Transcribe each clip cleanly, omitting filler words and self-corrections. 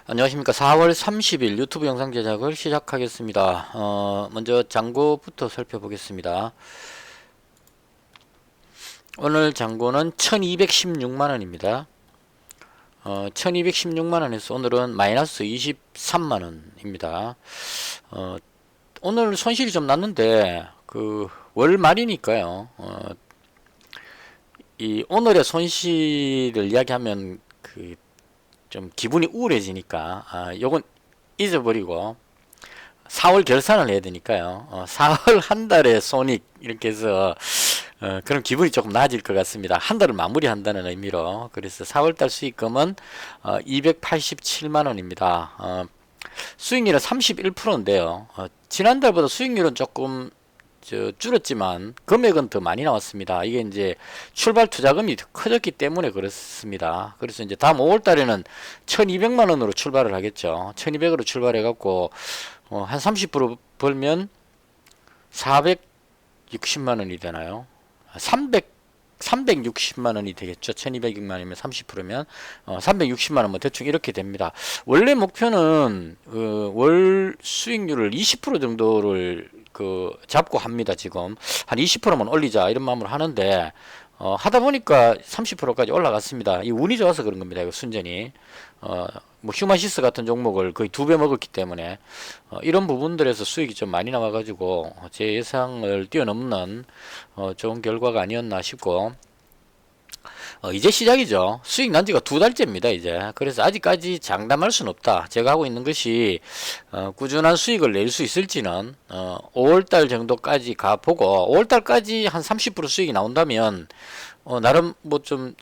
안녕하십니까. 4월 30일 유튜브 영상 제작을 시작하겠습니다. 먼저 잔고부터 살펴보겠습니다. 오늘 잔고는 1216만원입니다. 1216만원에서 오늘은 마이너스 23만원입니다. 오늘 손실이 좀 났는데, 월 말이니까요. 이 오늘의 손실을 이야기하면, 좀 기분이 우울해지니까 요건 잊어버리고 4월 결산을 해야 되니까요. 4월 한 달의 손익 이렇게 해서 그런 기분이 조금 나아질 것 같습니다. 한 달을 마무리한다는 의미로. 그래서 4월 달 수익금은 287만원입니다. 수익률은 31%인데요. 지난달보다 수익률은 조금 줄었지만 금액은 더 많이 나왔습니다. 이게 이제 출발 투자금이 더 커졌기 때문에 그렇습니다. 그래서 이제 다음 5월 달에는 1200만원으로 출발을 하겠죠. 1200으로 출발해 갖고 한 30% 벌면 460만원이 되나요? 360만원이 되겠죠. 1200만원이면 30%면 360만원 뭐 대충 이렇게 됩니다. 원래 목표는 월 수익률을 20% 정도를 잡고 합니다. 지금 한 20%만 올리자 이런 마음으로 하는데 하다 보니까 30%까지 올라갔습니다. 이 운이 좋아서 그런 겁니다. 이거 순전히 뭐 휴마시스 같은 종목을 거의 2배 먹었기 때문에 이런 부분들에서 수익이 좀 많이 나와가지고 제 예상을 뛰어넘는 좋은 결과가 아니었나 싶고, 이제 시작이죠. 수익 난 지가 2달째입니다, 이제. 그래서 아직까지 장담할 수는 없다. 제가 하고 있는 것이, 꾸준한 수익을 낼 수 있을지는, 5월달 정도까지 가보고, 5월달까지 한 30% 수익이 나온다면, 나름 뭐 좀,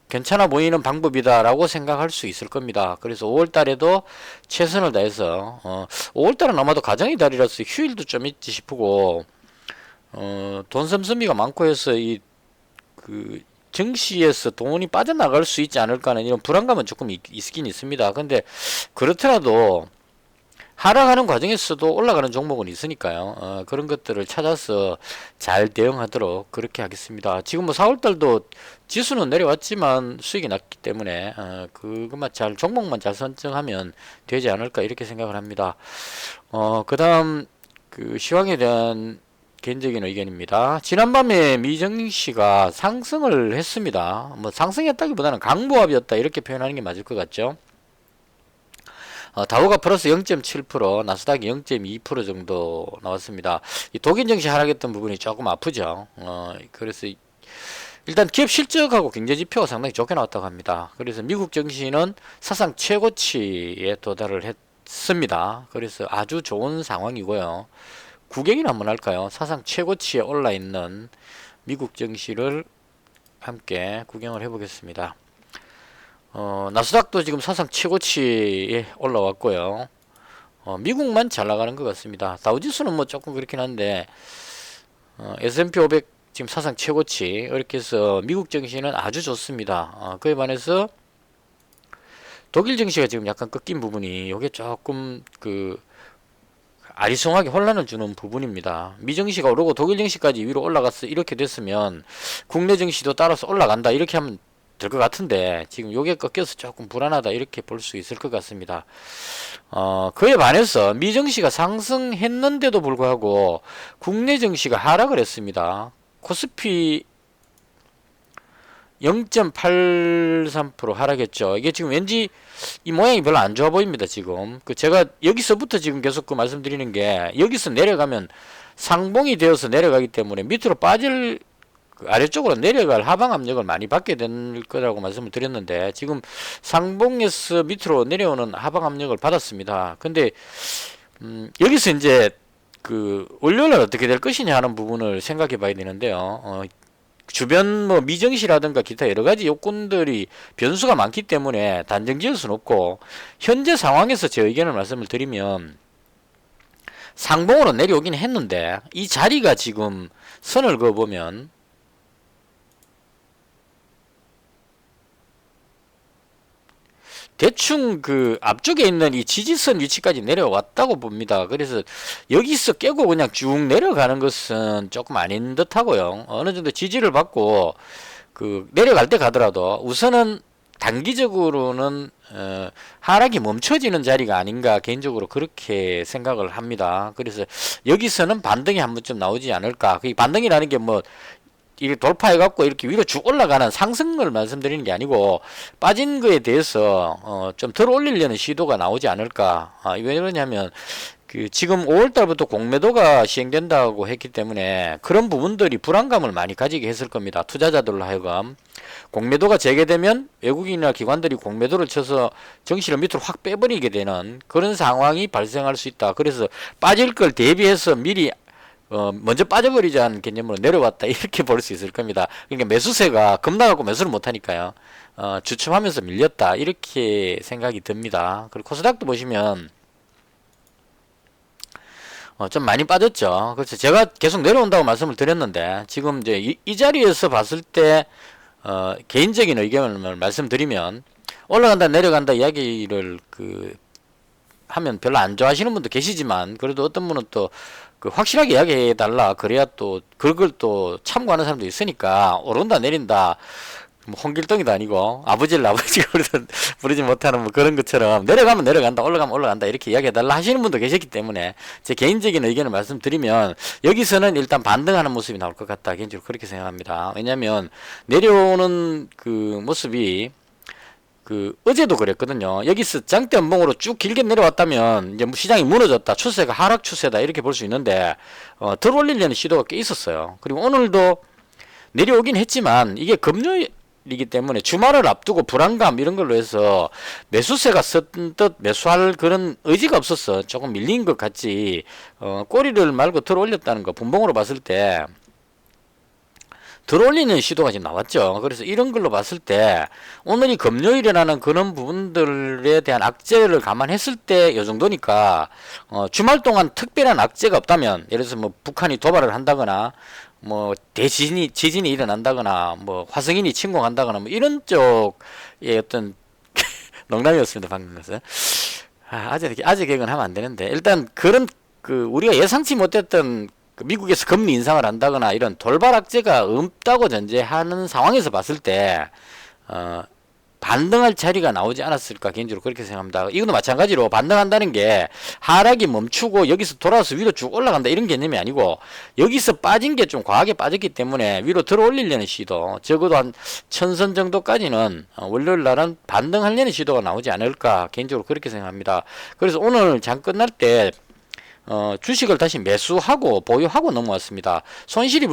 괜찮아 보이는 방법이다라고 생각할 수 있을 겁니다. 그래서 5월달에도 최선을 다해서, 5월달은 아마도 가정의 달이라서 휴일도 좀 있지 싶고, 돈 씀씀이가 많고 해서 증시에서 돈이 빠져나갈 수 있지 않을까 하는 이런 불안감은 조금 있긴 있습니다. 근데 그렇더라도 하락하는 과정에서도 올라가는 종목은 있으니까요. 그런 것들을 찾아서 잘 대응하도록 그렇게 하겠습니다. 지금 뭐 4월달도 지수는 내려왔지만 수익이 났기 때문에 그것만 종목만 잘 선정하면 되지 않을까 이렇게 생각을 합니다. 그 다음 시황에 대한 개인적인 의견입니다. 지난밤에 미정씨가 상승을 했습니다. 뭐 상승했다기보다는 강보합이었다 이렇게 표현하는 게 맞을 것 같죠. 다우가 플러스 0.7%, 나스닥이 0.2% 정도 나왔습니다. 이 독일 증시 하락했던 부분이 조금 아프죠. 그래서 일단 기업 실적하고 경제 지표가 상당히 좋게 나왔다고 합니다. 그래서 미국 증시는 사상 최고치에 도달을 했습니다. 그래서 아주 좋은 상황이고요. 구경이나 한번 할까요? 사상 최고치에 올라 있는 미국 증시를 함께 구경을 해보겠습니다. 나스닥도 지금 사상 최고치에 올라왔고요. 미국만 잘 나가는 것 같습니다. 다우지수는 뭐 조금 그렇긴 한데 S&P 500 지금 사상 최고치 이렇게 해서 미국 증시는 아주 좋습니다. 그에 반해서 독일 증시가 지금 약간 꺾인 부분이 이게 조금 아리송하게 혼란을 주는 부분입니다. 미 증시가 오르고 독일 증시까지 위로 올라갔어 이렇게 됐으면 국내 증시도 따라서 올라간다 이렇게 하면 될 것 같은데 지금 요게 꺾여서 조금 불안하다 이렇게 볼 수 있을 것 같습니다. 그에 반해서 미 증시가 상승했는데도 불구하고 국내 증시가 하락을 했습니다. 코스피 0.83% 하락했죠. 이게 지금 왠지 이 모양이 별로 안 좋아 보입니다. 지금 제가 여기서부터 지금 계속 말씀드리는 게 여기서 내려가면 상봉이 되어서 내려가기 때문에 밑으로 빠질 아래쪽으로 내려갈 하방 압력을 많이 받게 될 거라고 말씀을 드렸는데 지금 상봉에서 밑으로 내려오는 하방 압력을 받았습니다. 근데 여기서 이제 월요일날 어떻게 될 것이냐 하는 부분을 생각해 봐야 되는데요. 주변 뭐 미정시라든가 기타 여러 가지 요건들이 변수가 많기 때문에 단정 지을 수는 없고 현재 상황에서 제 의견을 말씀을 드리면 상봉으로 내려오긴 했는데 이 자리가 지금 선을 그어보면 대충 앞쪽에 있는 이 지지선 위치까지 내려왔다고 봅니다. 그래서 여기서 깨고 그냥 쭉 내려가는 것은 조금 아닌 듯 하고요. 어느 정도 지지를 받고 내려갈 때 가더라도 우선은 단기적으로는 하락이 멈춰지는 자리가 아닌가 개인적으로 그렇게 생각을 합니다. 그래서 여기서는 반등이 한 번쯤 나오지 않을까. 그 반등이라는 게 뭐 이게 돌파해갖고 이렇게 위로 쭉 올라가는 상승을 말씀드리는 게 아니고 빠진 거에 대해서 좀 덜 올리려는 시도가 나오지 않을까. 왜 그러냐면 그 지금 5월달부터 공매도가 시행된다고 했기 때문에 그런 부분들이 불안감을 많이 가지게 했을 겁니다. 투자자들로 하여금 공매도가 재개되면 외국인이나 기관들이 공매도를 쳐서 정시를 밑으로 확 빼버리게 되는 그런 상황이 발생할 수 있다. 그래서 빠질 걸 대비해서 미리 먼저 빠져버리자는 개념으로 내려왔다 이렇게 볼 수 있을 겁니다. 그러니까 매수세가 겁나갖고 매수를 못하니까요. 주춤하면서 밀렸다 이렇게 생각이 듭니다. 그리고 코스닥도 보시면 좀 많이 빠졌죠. 그래서 제가 계속 내려온다고 말씀을 드렸는데 지금 이제 이 자리에서 봤을 때 개인적인 의견을 말씀드리면 올라간다 내려간다 이야기를 하면 별로 안 좋아하시는 분도 계시지만 그래도 어떤 분은 또 확실하게 이야기해 달라 그래야 또 그걸 또 참고하는 사람도 있으니까 오른다 내린다 뭐 홍길동이도 아니고 아버지를 아버지가 부르지 못하는 뭐 그런 것처럼 내려가면 내려간다 올라가면 올라간다 이렇게 이야기해 달라 하시는 분도 계셨기 때문에 제 개인적인 의견을 말씀드리면 여기서는 일단 반등하는 모습이 나올 것 같다 개인적으로 그렇게 생각합니다. 왜냐하면 내려오는 그 모습이 어제도 그랬거든요. 여기서 장대 연봉으로 쭉 길게 내려왔다면 이제 시장이 무너졌다 추세가 하락 추세다 이렇게 볼 수 있는데 덜 올리려는 시도가 꽤 있었어요. 그리고 오늘도 내려오긴 했지만 이게 금요일이기 때문에 주말을 앞두고 불안감 이런 걸로 해서 매수세가 선뜻 매수할 그런 의지가 없었어. 조금 밀린 것 같지. 꼬리를 말고 덜 올렸다는 거 분봉으로 봤을 때 들어올리는 시도가 지금 나왔죠. 그래서 이런 걸로 봤을 때 오늘이 금요일이라는 그런 부분들에 대한 악재를 감안했을 때 이 정도니까 주말 동안 특별한 악재가 없다면 예를 들어서 뭐 북한이 도발을 한다거나 뭐 지진이 일어난다거나 뭐 화성인이 침공한다거나 뭐 이런 쪽의 어떤 농담이었습니다 방금 것은. 아재 개그는 하면 안 되는데 일단 그런 우리가 예상치 못했던 미국에서 금리 인상을 한다거나 이런 돌발 악재가 없다고 전제하는 상황에서 봤을 때 반등할 자리가 나오지 않았을까 개인적으로 그렇게 생각합니다. 이것도 마찬가지로 반등한다는 게 하락이 멈추고 여기서 돌아와서 위로 쭉 올라간다 이런 개념이 아니고 여기서 빠진 게 좀 과하게 빠졌기 때문에 위로 들어 올리려는 시도 적어도 한 1000선 정도까지는 월요일 날은 반등하려는 시도가 나오지 않을까 개인적으로 그렇게 생각합니다. 그래서 오늘 장 끝날 때 주식을 다시 매수하고 보유하고 넘어왔습니다. 손실이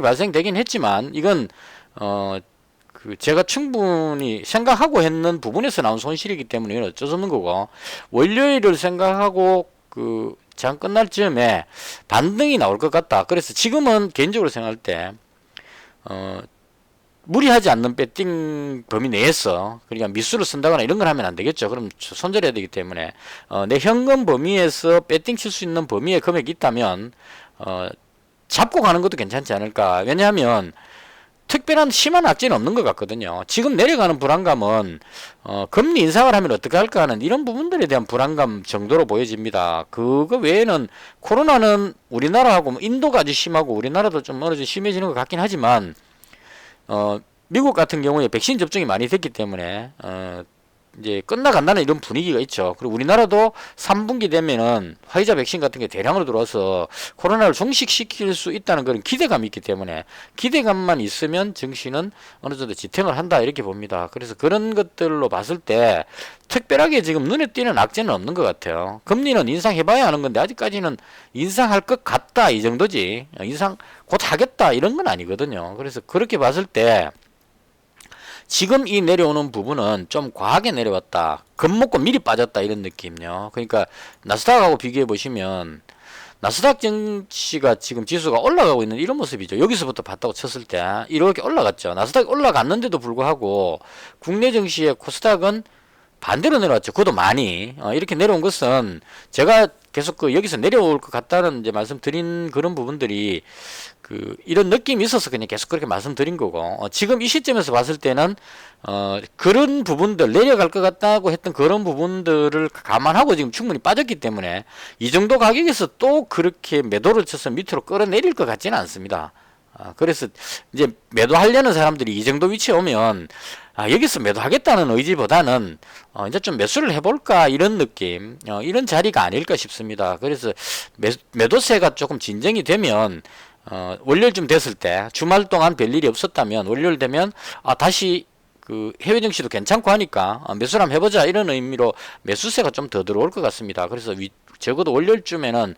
발생되긴 했지만 이건 제가 충분히 생각하고 했는 부분에서 나온 손실이기 때문에 이건 어쩔 수 없는 거고 월요일을 생각하고 장 끝날 즈음에 반등이 나올 것 같다. 그래서 지금은 개인적으로 생각할 때 무리하지 않는 배팅 범위 내에서 그러니까 미수를 쓴다거나 이런 걸 하면 안 되겠죠. 그럼 손절해야 되기 때문에 내 현금 범위에서 배팅 칠 수 있는 범위의 금액이 있다면 잡고 가는 것도 괜찮지 않을까. 왜냐하면 특별한 심한 악재는 없는 것 같거든요. 지금 내려가는 불안감은 금리 인상을 하면 어떻게 할까 하는 이런 부분들에 대한 불안감 정도로 보여집니다. 그거 외에는 코로나는 우리나라하고 인도가 아주 심하고 우리나라도 좀 어느 정도 심해지는 것 같긴 하지만 미국 같은 경우에 백신 접종이 많이 됐기 때문에 이제 끝나간다는 이런 분위기가 있죠. 그리고 우리나라도 3분기 되면은 화이자 백신 같은 게 대량으로 들어와서 코로나를 종식시킬 수 있다는 그런 기대감이 있기 때문에 기대감만 있으면 증시는 어느 정도 지탱을 한다 이렇게 봅니다. 그래서 그런 것들로 봤을 때 특별하게 지금 눈에 띄는 악재는 없는 것 같아요. 금리는 인상해봐야 하는 건데 아직까지는 인상할 것 같다 이 정도지 인상 곧 하겠다 이런 건 아니거든요. 그래서 그렇게 봤을 때 지금 이 내려오는 부분은 좀 과하게 내려왔다. 겁먹고 미리 빠졌다 이런 느낌요. 그러니까 나스닥하고 비교해 보시면 나스닥 증시가 지금 지수가 올라가고 있는 이런 모습이죠. 여기서부터 봤다고 쳤을 때 이렇게 올라갔죠. 나스닥이 올라갔는데도 불구하고 국내 증시의 코스닥은 반대로 내려왔죠. 그것도 많이 이렇게 내려온 것은 제가 계속 여기서 내려올 것 같다는 이제 말씀드린 그런 부분들이 이런 느낌이 있어서 그냥 계속 그렇게 말씀드린 거고 지금 이 시점에서 봤을 때는 그런 부분들 내려갈 것 같다고 했던 그런 부분들을 감안하고 지금 충분히 빠졌기 때문에 이 정도 가격에서 또 그렇게 매도를 쳐서 밑으로 끌어내릴 것 같지는 않습니다. 그래서 이제 매도하려는 사람들이 이 정도 위치에 오면 여기서 매도하겠다는 의지보다는 이제 좀 매수를 해볼까 이런 느낌, 이런 자리가 아닐까 싶습니다. 그래서 매도세가 조금 진정이 되면 월요일쯤 됐을 때 주말 동안 별일이 없었다면 월요일 되면 다시 그 해외 증시도 괜찮고 하니까 매수를 한번 해보자 이런 의미로 매수세가 좀 더 들어올 것 같습니다. 그래서 적어도 월요일쯤에는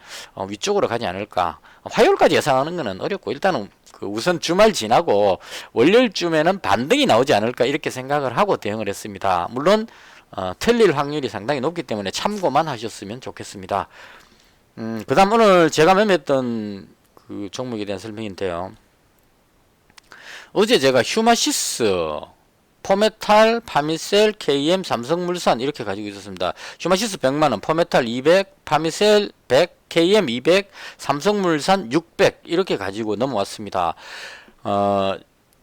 위쪽으로 가지 않을까. 화요일까지 예상하는 것은 어렵고 일단은 그 우선 주말 지나고 월요일쯤에는 반등이 나오지 않을까 이렇게 생각을 하고 대응을 했습니다. 물론 틀릴 확률이 상당히 높기 때문에 참고만 하셨으면 좋겠습니다. 그 다음 오늘 제가 매매했던 그 종목에 대한 설명인데요. 어제 제가 휴마시스, 포메탈, 파미셀, KM, 삼성물산 이렇게 가지고 있었습니다. 휴마시스 100만원, 포메탈 200, 파미셀 100, KM 200, 삼성물산 600 이렇게 가지고 넘어왔습니다.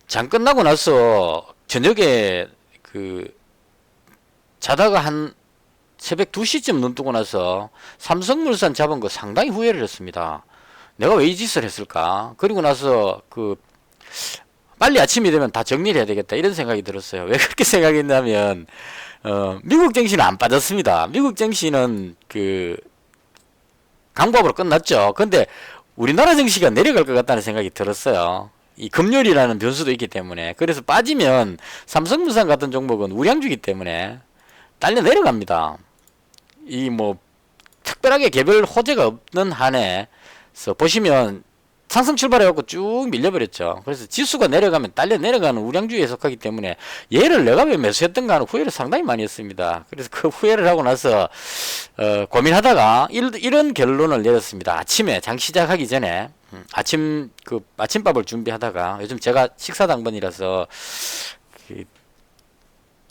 장 끝나고 나서 저녁에 그 자다가 한 새벽 2시쯤 눈 뜨고 나서 삼성물산 잡은 거 상당히 후회를 했습니다. 내가 왜 이 짓을 했을까? 그리고 나서 빨리 아침이 되면 다 정리를 해야 되겠다 이런 생각이 들었어요. 왜 그렇게 생각했냐면 미국 증시는 안 빠졌습니다. 미국 증시는 그 강보합으로 끝났죠. 근데 우리나라 증시가 내려갈 것 같다는 생각이 들었어요. 이 금요일이라는 변수도 있기 때문에. 그래서 빠지면 삼성물산 같은 종목은 우량주기 때문에 딸려 내려갑니다. 이 뭐 특별하게 개별 호재가 없는 한에서 보시면 상승 출발해갖고 쭉 밀려버렸죠. 그래서 지수가 내려가면 딸려 내려가는 우량주에 속하기 때문에 얘를 내가 왜 매수했던가 하는 후회를 상당히 많이 했습니다. 그래서 그 후회를 하고 나서 고민하다가 이런 결론을 내렸습니다. 아침에 장 시작하기 전에 아침밥을 준비하다가 요즘 제가 식사 당번이라서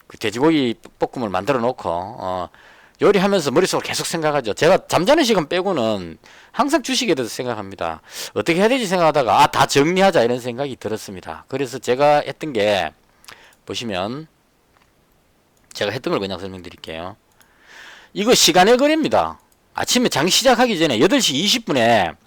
그 돼지고기 볶음을 만들어 놓고 요리하면서 머릿속으로 계속 생각하죠. 제가 잠자는 시간 빼고는 항상 주식에 대해서 생각합니다. 어떻게 해야 되지 생각하다가 다 정리하자 이런 생각이 들었습니다. 그래서 제가 했던 게 보시면 제가 했던 걸 그냥 설명드릴게요. 이거 시간의 거래입니다. 아침에 장 시작하기 전에 8시 20분에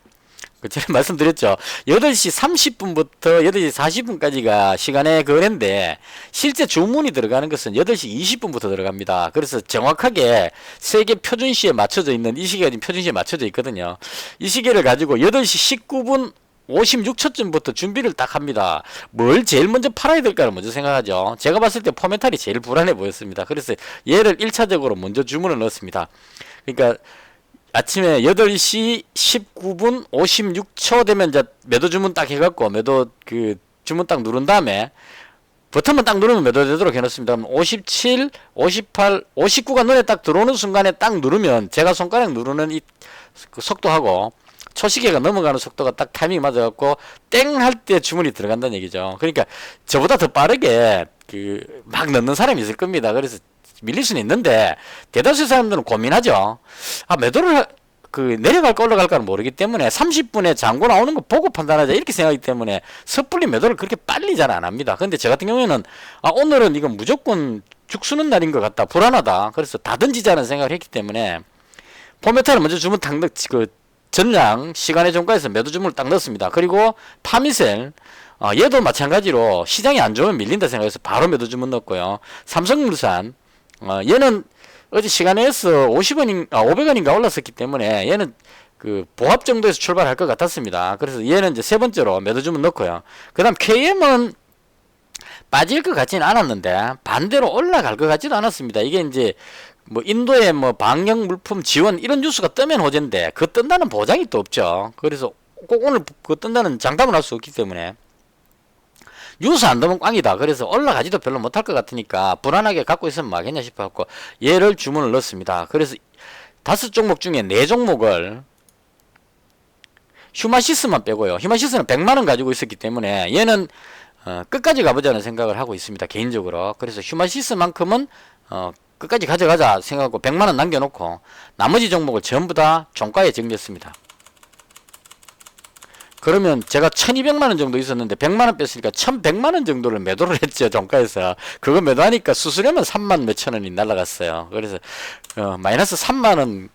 제가 말씀드렸죠. 8시 30분부터 8시 40분까지가 시간의 거래인데 실제 주문이 들어가는 것은 8시 20분부터 들어갑니다. 그래서 정확하게 세계 표준시에 맞춰져 있는 이 시계가 지금 표준시에 맞춰져 있거든요. 이 시계를 가지고 8시 19분 56초쯤부터 준비를 딱 합니다. 뭘 제일 먼저 팔아야 될까를 먼저 생각하죠. 제가 봤을 때 포메탈이 제일 불안해 보였습니다. 그래서 얘를 1차적으로 먼저 주문을 넣었습니다. 그러니까 아침에 8시 19분 56초 되면 이제 매도 주문 딱 해갖고 매도 그 주문 딱 누른 다음에 버튼만 딱 누르면 매도 되도록 해놓습니다. 그럼 57, 58, 59가 눈에 딱 들어오는 순간에 딱 누르면 제가 손가락 누르는 그 속도하고 초시계가 넘어가는 속도가 딱 타이밍이 맞아갖고 땡 할 때 주문이 들어간다는 얘기죠. 그러니까 저보다 더 빠르게 막 넣는 사람이 있을 겁니다. 그래서 밀릴 수는 있는데 대다수의 사람들은 고민하죠. 매도를 내려갈까 올라갈까는 모르기 때문에 30분에 장고 나오는 거 보고 판단하자 이렇게 생각하기 때문에 섣불리 매도를 그렇게 빨리 잘 안 합니다. 근데 저 같은 경우에는 오늘은 이건 무조건 죽수는 날인 것 같다, 불안하다, 그래서 다 던지자는 생각을 했기 때문에 포메탈을 먼저 주문 딱 전량 시간의 종가에서 매도 주문을 딱 넣었습니다. 그리고 파미셀 얘도 마찬가지로 시장이 안 좋으면 밀린다 생각해서 바로 매도 주문 넣었고요. 삼성물산 얘는 어제 시간에서 500원인가 올랐었기 때문에 얘는 그 보합 정도에서 출발할 것 같았습니다. 그래서 얘는 이제 세 번째로 매도 주문 넣고요. 그 다음 KM은 빠질 것 같지는 않았는데 반대로 올라갈 것 같지도 않았습니다. 이게 이제 뭐 인도의 뭐 방역 물품 지원 이런 뉴스가 뜨면 호재인데 그 뜬다는 보장이 또 없죠. 그래서 꼭 오늘 그 뜬다는 장담을 할 수 없기 때문에 뉴스 안 되면 꽝이다. 그래서 올라가지도 별로 못할 것 같으니까 불안하게 갖고 있으면 막겠냐 싶어갖고 얘를 주문을 넣었습니다. 그래서 5종목 중에 4종목을 휴마시스만 빼고요. 휴마시스는 100만원 가지고 있었기 때문에 얘는 끝까지 가보자는 생각을 하고 있습니다. 개인적으로. 그래서 휴마시스만큼은 끝까지 가져가자 생각하고 100만원 남겨놓고 나머지 종목을 전부 다 종가에 정리했습니다. 그러면 제가 1200만원 정도 있었는데 100만원 뺐으니까 1100만원 정도를 매도를 했죠. 종가에서. 그거 매도하니까 수수료면 3만 몇천원이 날라갔어요. 그래서 마이너스 3만원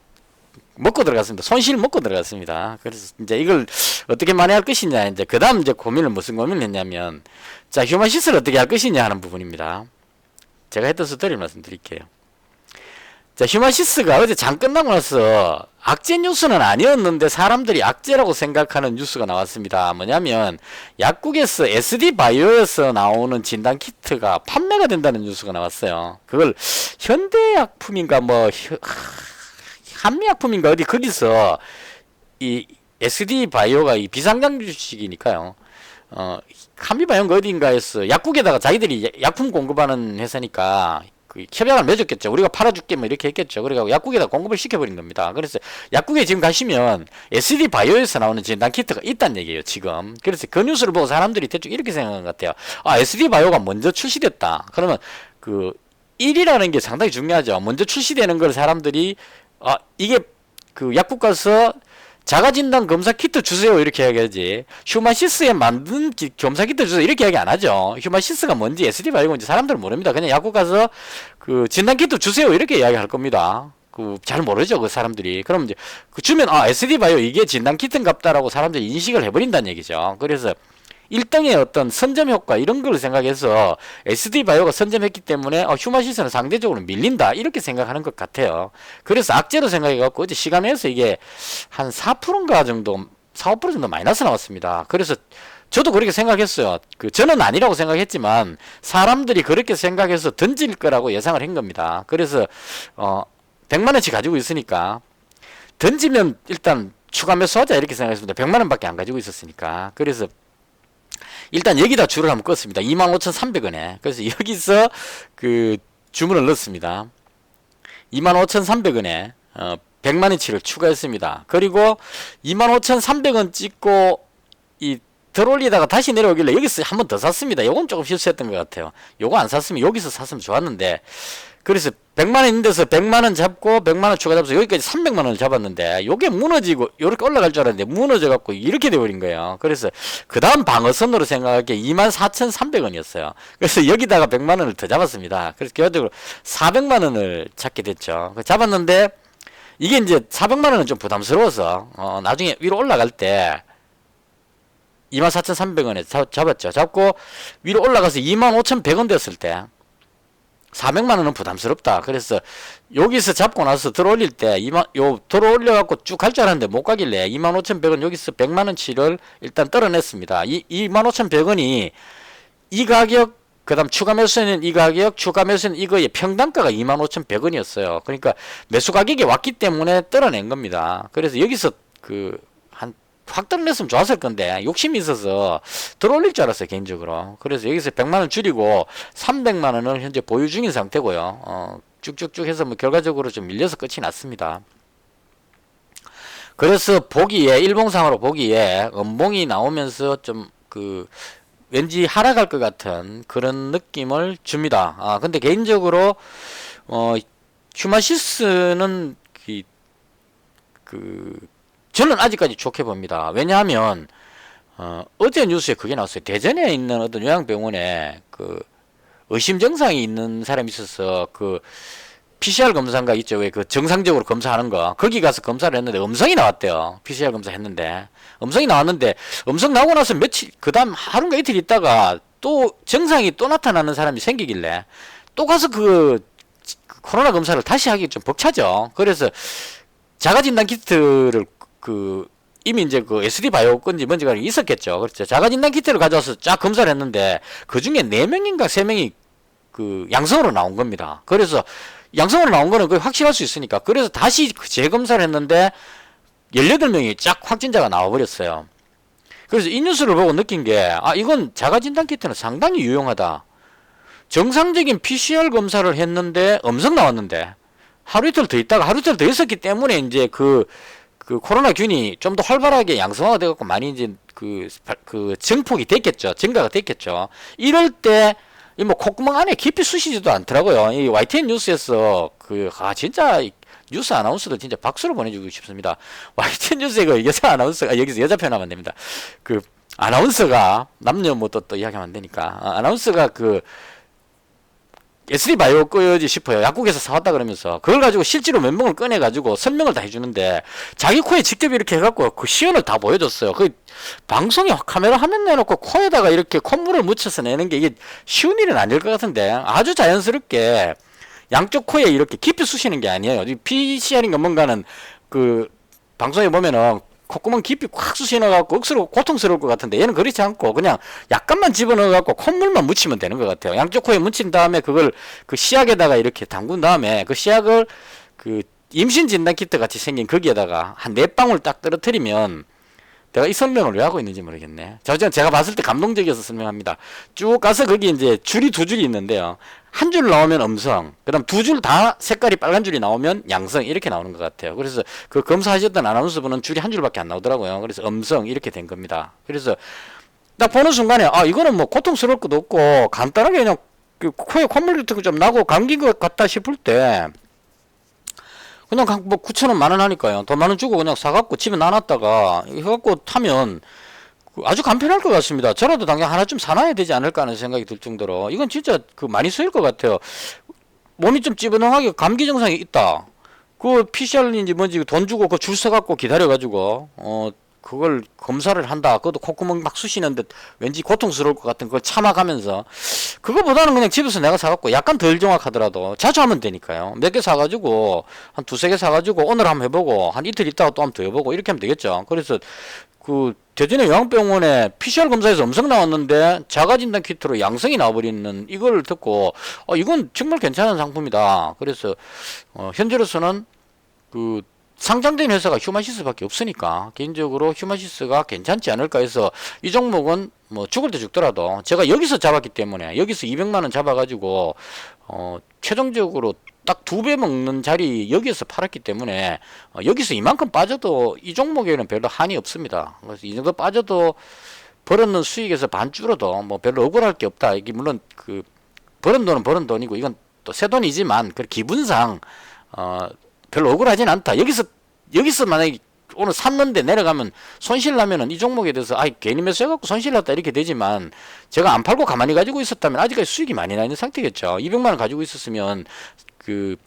먹고 들어갔습니다. 손실 먹고 들어갔습니다. 그래서 이제 이걸 어떻게 만회할 것이냐, 이제 그 다음 이제 고민을 무슨 고민을 했냐면, 자, 휴마시스를 어떻게 할 것이냐 하는 부분입니다. 제가 했던 스토리를 말씀드릴게요. 자, 휴마시스가 어제 장 끝나고 나서 악재 뉴스는 아니었는데 사람들이 악재라고 생각하는 뉴스가 나왔습니다. 뭐냐면 약국에서 SD바이오에서 나오는 진단키트가 판매가 된다는 뉴스가 나왔어요. 그걸 현대약품인가 뭐 한미약품인가 어디 거기서 이 SD바이오가 이 비상장 주식이니까요. 한미바이오인가 어딘가에서 약국에다가 자기들이 약품 공급하는 회사니까 그 협약을 맺었겠죠. 우리가 팔아줄게 뭐 이렇게 했겠죠. 그래가지고 약국에다 공급을 시켜버린 겁니다. 그래서 약국에 지금 가시면 SD바이오에서 나오는 진단키트가 있다는 얘기예요. 지금. 그래서 그 뉴스를 보고 사람들이 대충 이렇게 생각한 것 같아요. 아, SD바이오가 먼저 출시됐다. 그러면 그 1이라는 게 상당히 중요하죠. 먼저 출시되는 걸 사람들이 이게 그 약국 가서 자가진단 검사 키트 주세요 이렇게 이야기하지, 휴마시스에 만든 검사 키트 주세요 이렇게 이야기 안 하죠. 휴마시스가 뭔지 SD바이오인지 사람들은 모릅니다. 그냥 약국 가서 그 진단 키트 주세요 이렇게 이야기할 겁니다. 그 잘 모르죠 그 사람들이. 그럼 이제 그 주면 SD바이오 이게 진단 키트인갑다라고 사람들이 인식을 해버린다는 얘기죠. 그래서 1등의 어떤 선점 효과 이런 걸 생각해서 SD바이오가 선점했기 때문에 휴마시스는 상대적으로 밀린다 이렇게 생각하는 것 같아요. 그래서 악재로 생각해갖고 어제 시간에서 이게 한 4%인가 정도 4~5% 정도 마이너스 나왔습니다. 그래서 저도 그렇게 생각했어요. 저는 아니라고 생각했지만 사람들이 그렇게 생각해서 던질 거라고 예상을 한 겁니다. 그래서 100만원치 가지고 있으니까 던지면 일단 추가 매수하자 이렇게 생각했습니다. 100만원밖에 안 가지고 있었으니까. 그래서 일단 여기다 줄을 한번 껐습니다. 25,300원에. 그래서 여기서 그 주문을 넣었습니다. 25,300원에 100만원치를 추가했습니다. 그리고 25,300원 찍고 이 들어올리다가 다시 내려오길래 여기서 한 번 더 샀습니다. 요건 조금 실수했던 것 같아요. 요거 안 샀으면 여기서 샀으면 좋았는데, 그래서 100만원 있는 데서 100만원 잡고 100만원 추가 잡아서 여기까지 300만원을 잡았는데 요게 무너지고 요렇게 올라갈 줄 알았는데 무너져 갖고 이렇게 돼버린 거예요. 그래서 그 다음 방어선으로 생각하기에 24,300원이었어요 그래서 여기다가 100만원을 더 잡았습니다. 그래서 결과적으로 400만원을 잡게 됐죠. 잡았는데 이게 이제 400만원은 좀 부담스러워서 나중에 위로 올라갈 때 24,300원에 잡았죠. 잡고 위로 올라가서 25,100원 됐을 때 400만원은 부담스럽다. 그래서 여기서 잡고 나서 들어올릴 때 들어올려갖고 쭉 갈 줄 알았는데 못 가길래 25,100원 여기서 100만원치를 일단 떨어냈습니다. 25,100원이 이 가격, 그 다음 추가 매수는 이 가격, 추가 매수는 이거의 평단가가 25,100원이었어요. 그러니까 매수 가격이 왔기 때문에 떨어낸 겁니다. 그래서 여기서 확 떨어냈으면 좋았을 건데 욕심이 있어서 들어올릴 줄 알았어요 개인적으로. 그래서 여기서 100만원 줄이고 300만원을 현재 보유 중인 상태고요. 쭉쭉쭉 해서 뭐 결과적으로 좀 밀려서 끝이 났습니다. 그래서 보기에 일봉상으로 보기에 음봉이 나오면서 좀 왠지 하락할 것 같은 그런 느낌을 줍니다. 근데 개인적으로 휴마시스는 저는 아직까지 좋게 봅니다. 왜냐하면 어제 뉴스에 그게 나왔어요. 대전에 있는 어떤 요양병원에 의심 증상이 있는 사람이 있어서 PCR 검사인가 있죠. 왜 정상적으로 검사하는 거. 거기 가서 검사를 했는데 음성이 나왔대요. PCR 검사 했는데 음성이 나왔는데 음성 나오고 나서 며칠 그다음 하루인가 이틀 있다가 또 증상이 또 나타나는 사람이 생기길래 또 가서 코로나 검사를 다시 하기 좀 벅차죠. 그래서 자가진단 키트를 이미 이제 SD바이오 건지 뭔지가 있었겠죠. 그렇죠. 자가진단 키트를 가져와서 쫙 검사를 했는데 그 중에 4명인가 3명이 양성으로 나온 겁니다. 그래서 양성으로 나온 거는 거의 확실할 수 있으니까. 그래서 다시 재검사를 했는데 18명이 쫙 확진자가 나와버렸어요. 그래서 이 뉴스를 보고 느낀 게 이건 자가진단 키트는 상당히 유용하다. 정상적인 PCR 검사를 했는데 음성 나왔는데 하루 이틀 더 있다가 하루 이틀 더 있었기 때문에 이제 코로나 균이 좀 더 활발하게 양성화가 돼갖고 많이 이제 증폭이 됐겠죠. 증가가 됐겠죠. 이럴 때, 뭐, 콧구멍 안에 깊이 쑤시지도 않더라고요. 이 YTN 뉴스에서 진짜, 뉴스 아나운서도 진짜 박수를 보내주고 싶습니다. YTN 뉴스에 여자 아나운서가, 여기서 여자 표현하면 안 됩니다. 아나운서가, 남녀 뭐 또 이야기하면 안 되니까. 아나운서가 SD 바이오 거지 싶어요. 약국에서 사왔다 그러면서 그걸 가지고 실제로 멘붕을 꺼내가지고 설명을 다 해주는데 자기 코에 직접 이렇게 해갖고 그 시연을 다 보여줬어요. 그 방송에 카메라 화면 내놓고 코에다가 이렇게 콧물을 묻혀서 내는 게 이게 쉬운 일은 아닐 것 같은데 아주 자연스럽게 양쪽 코에 이렇게 깊이 쑤시는 게 아니에요. PCR인가 뭔가는 그 방송에 보면은 콧구멍 깊이 꽉 쑤셔넣어갖고 억수로 고통스러울 것 같은데 얘는 그렇지 않고 그냥 약간만 집어넣어갖고 콧물만 묻히면 되는 것 같아요. 양쪽 코에 묻힌 다음에 그걸 그 시약에다가 이렇게 담근 다음에 그 시약을 그 임신 진단 키트 같이 생긴 거기에다가 한 4방울 딱 떨어뜨리면 내가 이 설명을 왜 하고 있는지 모르겠네. 제가 봤을 때 감동적이어서 설명합니다. 쭉 가서 거기 이제 줄이 2줄이 있는데요. 한 줄 나오면 음성, 그 다음 2줄 다 색깔이 빨간 줄이 나오면 양성, 이렇게 나오는 것 같아요. 그래서 그 검사하셨던 아나운서분은 줄이 한 줄밖에 안 나오더라고요. 그래서 음성, 이렇게 된 겁니다. 그래서 딱 보는 순간에, 아, 이거는 뭐 고통스러울 것도 없고, 간단하게 그냥 그 코에 콧물 같은 거 좀 나고 감긴 것 같다 싶을 때, 그냥 뭐 9,000원 10,000원 하니까요. 돈 10,000원 주고 그냥 사갖고 집에 놔놨다가 해갖고 타면 아주 간편할 것 같습니다. 저라도 당장 하나쯤 사놔야 되지 않을까 하는 생각이 들 정도로 이건 진짜 그 많이 쓰일 것 같아요. 몸이 좀 찌뿌둥하게 감기 증상이 있다. 그 PCR인지 뭔지 돈 주고 그 줄 서갖고 기다려가지고 그걸 검사를 한다. 그것도 콧구멍 막 쑤시는데 왠지 고통스러울 것 같은 그걸 참아가면서 그거보다는 그냥 집에서 내가 사갖고 약간 덜 정확하더라도 자주 하면 되니까요. 몇 개 사가지고 한 2-3개 사가지고 오늘 한번 해보고 한 이틀 있다가 또 한번 더 해보고 이렇게 하면 되겠죠. 그래서 그 대전의 요양병원에 PCR 검사에서 음성 나왔는데 자가진단 키트로 양성이 나와버리는 이걸 듣고 이건 정말 괜찮은 상품이다. 그래서 현재로서는 그 상장된 회사가 휴마시스밖에 없으니까 개인적으로 휴마시스가 괜찮지 않을까 해서 이 종목은 뭐 죽을 때 죽더라도 제가 여기서 잡았기 때문에 여기서 200만원 잡아가지고 최종적으로 딱 2배 먹는 자리 여기에서 팔았기 때문에 여기서 이만큼 빠져도 이 종목에는 별로 한이 없습니다. 그래서 이 정도 빠져도 벌었는 수익에서 반 줄어도 뭐 별로 억울할 게 없다. 이게 물론 그 벌은 돈은 벌은 돈이고 이건 또 새 돈이지만 그 기분상 별로 억울하진 않다. 여기서 만약에 오늘 샀는데 내려가면 손실 나면은 이 종목에 대해서 괜히 매수해갖고 손실 났다 이렇게 되지만 제가 안 팔고 가만히 가지고 있었다면 아직까지 수익이 많이 나 있는 상태겠죠. 200만원 가지고 있었으면 그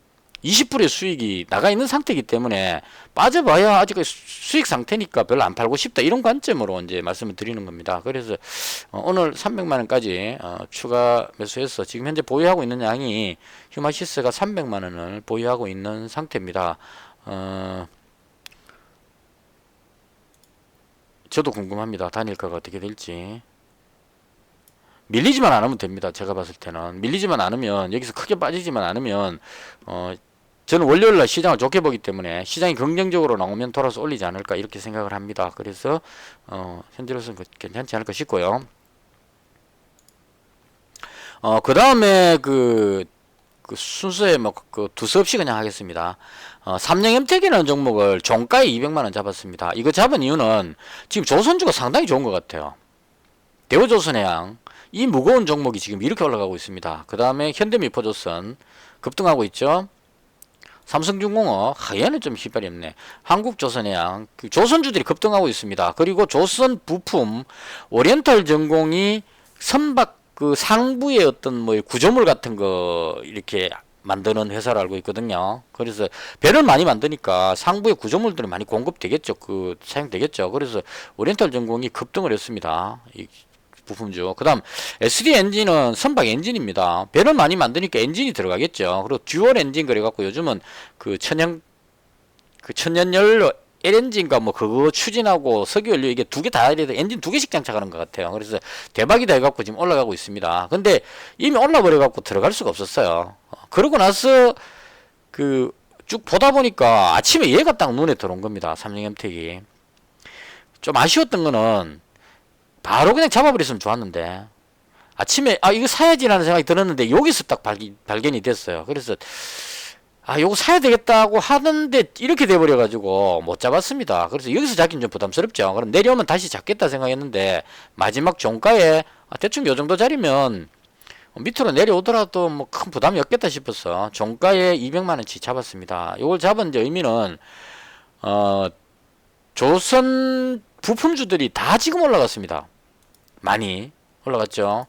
20%의 수익이 나가 있는 상태이기 때문에 빠져봐야 아직까지 수익 상태니까 별로 안 팔고 싶다 이런 관점으로 이제 말씀을 드리는 겁니다. 그래서 오늘 300만원까지 추가 매수해서 지금 현재 보유하고 있는 양이 휴마시스가 300만원을 보유하고 있는 상태입니다. 저도 궁금합니다. 단일가가 어떻게 될지. 밀리지만 않으면 됩니다. 제가 봤을 때는 밀리지만 않으면 여기서 크게 빠지지만 않으면 저는 월요일날 시장을 좋게 보기 때문에 시장이 긍정적으로 나오면 돌아서 올리지 않을까 이렇게 생각을 합니다. 그래서 현재로서는 괜찮지 않을까 싶고요. 그 다음에 그 순서에 뭐 그 두서없이 그냥 하겠습니다. 삼성엠텍이라는 종목을 종가에 200만원 잡았습니다. 이거 잡은 이유는 지금 조선주가 상당히 좋은 것 같아요. 대우조선해양 이 무거운 종목이 지금 이렇게 올라가고 있습니다. 그 다음에 현대미포조선 급등하고 있죠. 삼성중공업 얘는 좀 휘발이 없네. 한국조선해양 그 조선주들이 급등하고 있습니다. 그리고 조선부품 오리엔탈전공이 선박 그 상부의 어떤 뭐 구조물 같은 거 이렇게 만드는 회사를 알고 있거든요. 그래서 배를 많이 만드니까 상부의 구조물들이 많이 공급되겠죠. 그 사용되겠죠. 그래서 오리엔탈전공이 급등을 했습니다. 이 부품주. 그 다음 SD 엔진은 선박 엔진입니다. 배를 많이 만드니까 엔진이 들어가겠죠. 그리고 듀얼 엔진 그래갖고 요즘은 그 천연연료 LNG인가 뭐 그거 추진하고 석유연료 이게 2개 다 해서 엔진 2개씩 장착하는 것 같아요. 그래서 대박이다 해갖고 지금 올라가고 있습니다. 근데 이미 올라버려갖고 들어갈 수가 없었어요. 그러고 나서 그 쭉 보다 보니까 아침에 얘가 딱 눈에 들어온 겁니다. 삼성엠텍이. 좀 아쉬웠던 거는 바로 그냥 잡아버렸으면 좋았는데 아침에 이거 사야지라는 생각이 들었는데 여기서 딱 발견이 됐어요. 그래서 요거 사야 되겠다고 하는데 이렇게 돼버려가지고 못 잡았습니다. 그래서 여기서 잡긴 좀 부담스럽죠. 그럼 내려오면 다시 잡겠다 생각했는데 마지막 종가에 대충 요 정도 자리면 밑으로 내려오더라도 뭐 큰 부담이 없겠다 싶어서 종가에 200만원치 잡았습니다. 요걸 잡은 이제 의미는 조선 부품주들이 다 지금 올라갔습니다. 많이 올라갔죠.